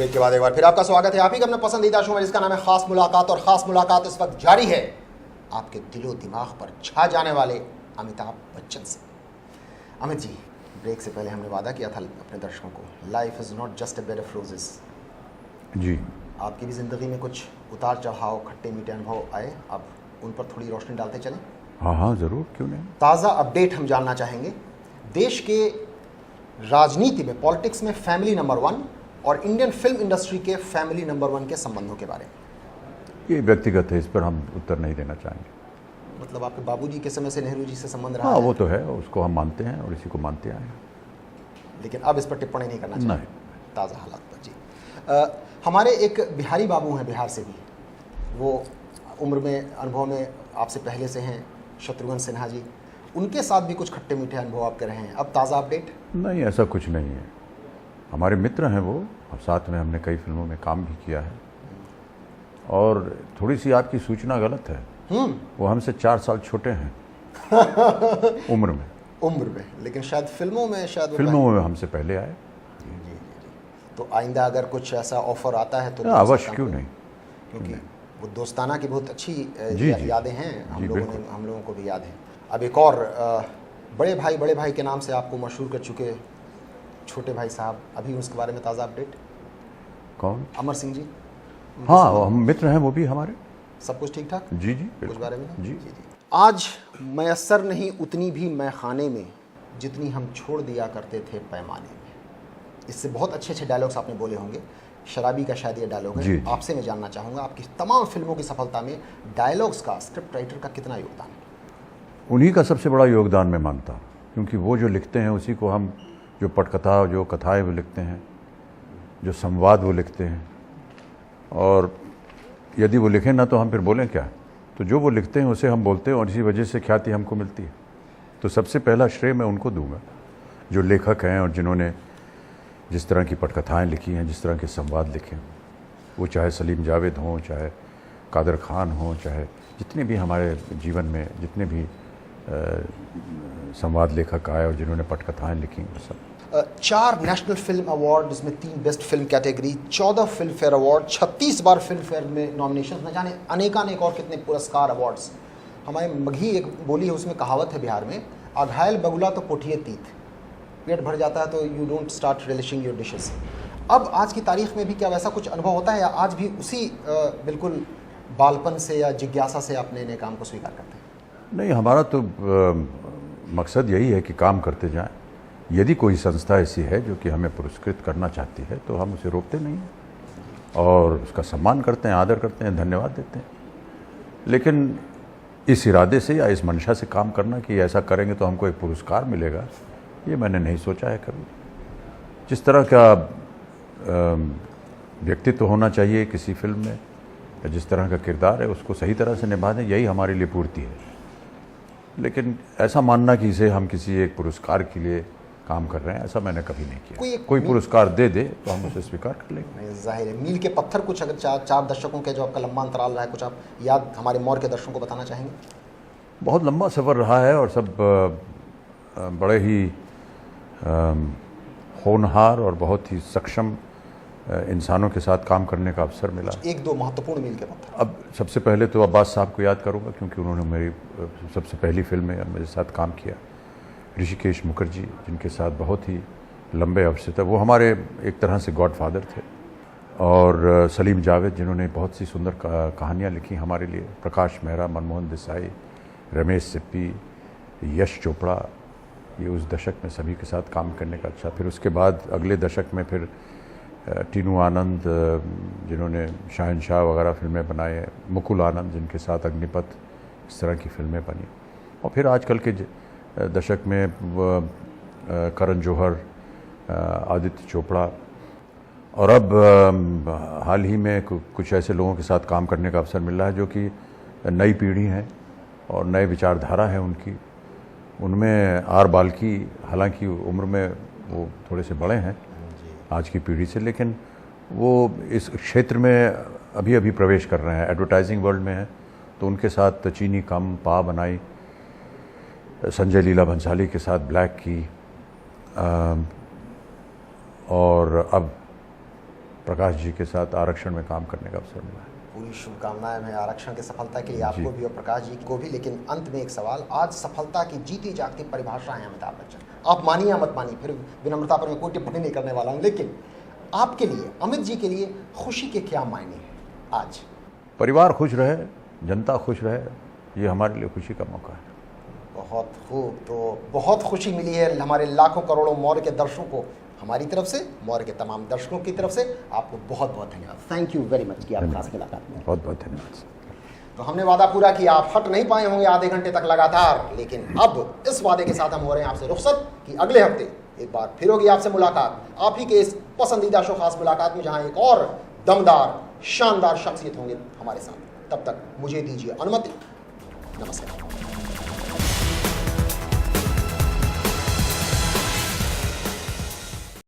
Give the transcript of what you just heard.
Break के बाद एक बार फिर आपका स्वागत है आप ही का अपना पसंदीदा शो में जिसका नाम है खास मुलाकात। और खास मुलाकात इस वक्त जारी है आपके दिलो दिमाग पर छा जाने वाले अमिताभ बच्चन से। अमित जी, ब्रेक से पहले हमने वादा किया था अपने दर्शकों को, life is not just a bed of roses. जी, आपकी भी ज़िंदगी में कुछ उतार चढ़ाव, खट्टे मीठे अनुभव आए, अब उन पर थोड़ी रोशनी डालते चलें। हाँ हाँ ज़रूर, क्यों नहीं। ताज़ा अपडेट हम जानना चाहेंगे देश के राजनीति में, पॉलिटिक्स में फैमिली नंबर 1 और इंडियन फिल्म इंडस्ट्री के फैमिली नंबर 1 के संबंधों के बारे में। ये व्यक्तिगत है, इस पर हम उत्तर नहीं देना चाहेंगे। मतलब आपके बाबूजी के समय से नेहरू जी से संबंध रहा हाँ, है? वो तो है, उसको हम मानते हैं और इसी को मानते आए हैं, लेकिन अब इस पर टिप्पणी नहीं करना चाहिए। नहीं। ताज़ा हालात पर जी। हमारे एक बिहारी बाबू हैं, बिहार से भी, वो उम्र में, अनुभव में आपसे पहले से हैं, शत्रुघ्न सिन्हा जी, उनके साथ भी कुछ खट्टे मीठे अनुभव आपके रहे हैं। अब ताज़ा अपडेट? नहीं, ऐसा कुछ नहीं है। हमारे मित्र हैं वो, और साथ में हमने कई फिल्मों में काम भी किया है। और थोड़ी सी आपकी सूचना गलत है, वो हमसे 4 साल छोटे हैं उम्र में, लेकिन शायद फिल्मों में, शायद फिल्मों में हमसे पहले आए। जी। तो आइंदा अगर कुछ ऐसा ऑफर आता है तो अवश्य, क्यों नहीं, क्योंकि वो दोस्ताना की बहुत अच्छी यादें हैं, हम लोगों को भी याद है। अब एक और बड़े भाई के नाम से आपको मशहूर कर चुके छोटे भाई साहब, अभी उसके बारे में ताज़ा अपडेट? कौन? अमर सिंह जी। हाँ, हम मित्र हैं वो भी हमारे। सब कुछ ठीक ठाक? जी, कुछ बारे में? जी। आज मैसर नहीं उतनी भी मैखाने में जितनी हम छोड़ दिया करते थे पैमाने में। इससे बहुत अच्छे डायलॉग्स आपने बोले होंगे। शराबी का शायद ये डायलॉग है। आपसे मैं जानना चाहूँगा, आपकी तमाम फिल्मों की सफलता में डायलॉग्स का, स्क्रिप्ट राइटर का कितना योगदान है? उन्हीं का सबसे बड़ा योगदान मैं मानता हूँ, क्योंकि वो जो लिखते हैं उसी को हम, जो पटकथा, जो कथाएं वो लिखते हैं, जो संवाद वो लिखते हैं, और यदि वो लिखें ना तो हम फिर बोलें क्या। तो जो वो लिखते हैं उसे हम बोलते हैं और इसी वजह से ख्याति हमको मिलती है। तो सबसे पहला श्रेय मैं उनको दूंगा, जो लेखक हैं और जिन्होंने जिस तरह की पटकथाएं लिखी हैं, जिस तरह के संवाद लिखे हैं, वो चाहे सलीम जावेद हों, चाहे कादर खान हों, चाहे जितने भी हमारे जीवन में जितने भी संवाद लेखक आए और जिन्होंने पटकथाएं लिखी, वो सब। 4 नेशनल फिल्म अवार्ड, जिसमें 3 best film category, 14 film fair award, 36 बार फिल्म फेयर में नॉमिनेशन, न जाने अनेकानेक और कितने पुरस्कार, अवार्ड्स। हमारे मघी एक बोली है, उसमें कहावत है बिहार में, अघायल बगुला तो पोठिए तीत, पेट भर जाता है तो you don't start relishing your dishes. अब आज की तारीख में भी क्या वैसा कुछ अनुभव होता है, या आज भी उसी बिल्कुल बालपन से या जिज्ञासा से अपने नए काम को स्वीकार करते हैं? नहीं, हमारा तो मकसद यही है कि काम करते जाएं। यदि कोई संस्था ऐसी है जो कि हमें पुरस्कृत करना चाहती है तो हम उसे रोकते नहीं हैं और उसका सम्मान करते हैं, आदर करते हैं, धन्यवाद देते हैं। लेकिन इस इरादे से या इस मंशा से काम करना कि ऐसा करेंगे तो हमको एक पुरस्कार मिलेगा, ये मैंने नहीं सोचा है कभी। जिस तरह का व्यक्तित्व होना चाहिए किसी फिल्म में, या जिस तरह का किरदार है, उसको सही तरह से निभा दें, यही हमारे लिए पूर्ति है। लेकिन ऐसा मानना कि इसे हम किसी एक पुरस्कार के लिए काम कर रहे हैं, ऐसा मैंने कभी नहीं किया। कोई पुरस्कार दे दे तो हम उसे स्वीकार कर लेंगे। जाहिर है। मील के पत्थर कुछ, अगर 4 दशकों के जो आपका लंबा अंतराल रहा है, कुछ आप याद हमारे मौर के दर्शकों को बताना चाहेंगे? बहुत लंबा सफ़र रहा है और सब बड़े ही होनहार और बहुत ही सक्षम इंसानों के साथ काम करने का अवसर मिला। 1-2 महत्वपूर्ण मील के पत्थर। अब सबसे पहले तो अब्बास साहब को याद करूंगा, क्योंकि उन्होंने मेरी सबसे पहली फिल्म में मेरे साथ काम किया। ऋषिकेश मुखर्जी, जिनके साथ बहुत ही लंबे अरसे तक, वो हमारे एक तरह से गॉडफादर थे। और सलीम जावेद, जिन्होंने बहुत सी सुंदर कहानियाँ लिखी हमारे लिए। प्रकाश मेहरा, मनमोहन देसाई, रमेश सिप्पी, यश चोपड़ा, ये उस दशक में सभी के साथ काम करने का अच्छा। फिर उसके बाद अगले दशक में फिर टीनू आनंद, जिन्होंने शहंशाह वगैरह फिल्में बनाए, मुकुल आनंद, जिनके साथ अग्निपथ, इस तरह की फिल्में बनी। और फिर आजकल के दशक में करण जौहर, आदित्य चोपड़ा, और अब हाल ही में कुछ ऐसे लोगों के साथ काम करने का अवसर मिल रहा है जो कि नई पीढ़ी हैं और नए विचारधारा है उनकी। उनमें आर बाल्की, हालांकि उम्र में वो थोड़े से बड़े हैं आज की पीढ़ी से, लेकिन वो इस क्षेत्र में अभी अभी प्रवेश कर रहे हैं, एडवर्टाइजिंग वर्ल्ड में हैं। तो उनके साथ चीनी कम, पा बनाई, संजय लीला भंसाली के साथ ब्लैक की, और अब प्रकाश जी के साथ आरक्षण में काम करने का अवसर मिला है। पूरी शुभकामनाएं हैं आरक्षण की सफलता के लिए आपको भी और प्रकाश जी को भी। लेकिन अंत में एक सवाल, आज सफलता की जीती जागती परिभाषा है अमिताभ बच्चन, आप मानिए या मत मानिए, फिर विनम्रता पर मैं कोई टिप्पणी नहीं करने वाला हूं, लेकिन आपके लिए, अमित जी के लिए खुशी के क्या मायने हैं आज? परिवार खुश रहे, जनता खुश रहे, ये हमारे लिए खुशी का मौका है। बहुत खूब, तो बहुत खुशी मिली है हमारे लाखों करोड़ों मौर्य के दर्शकों को हमारी तरफ से, मौर्य के तमाम दर्शकों की तरफ से। आपको बहुत बहुत धन्यवाद, थैंक यू वेरी मच कि आप खास मुलाकात में। बहुत बहुत धन्यवाद। तो हमने वादा पूरा किया, आप हट नहीं पाए होंगे आधे घंटे तक लगातार, लेकिन अब इस वादे के साथ हम हो रहे हैं आपसे रुखसत कि अगले हफ्ते एक बार फिर होगी आपसे मुलाकात, आप ही के इस पसंदीदा शो खास मुलाकात में, जहां एक और दमदार शानदार शख्सियत होंगे हमारे साथ। तब तक मुझे दीजिए अनुमति, नमस्कार।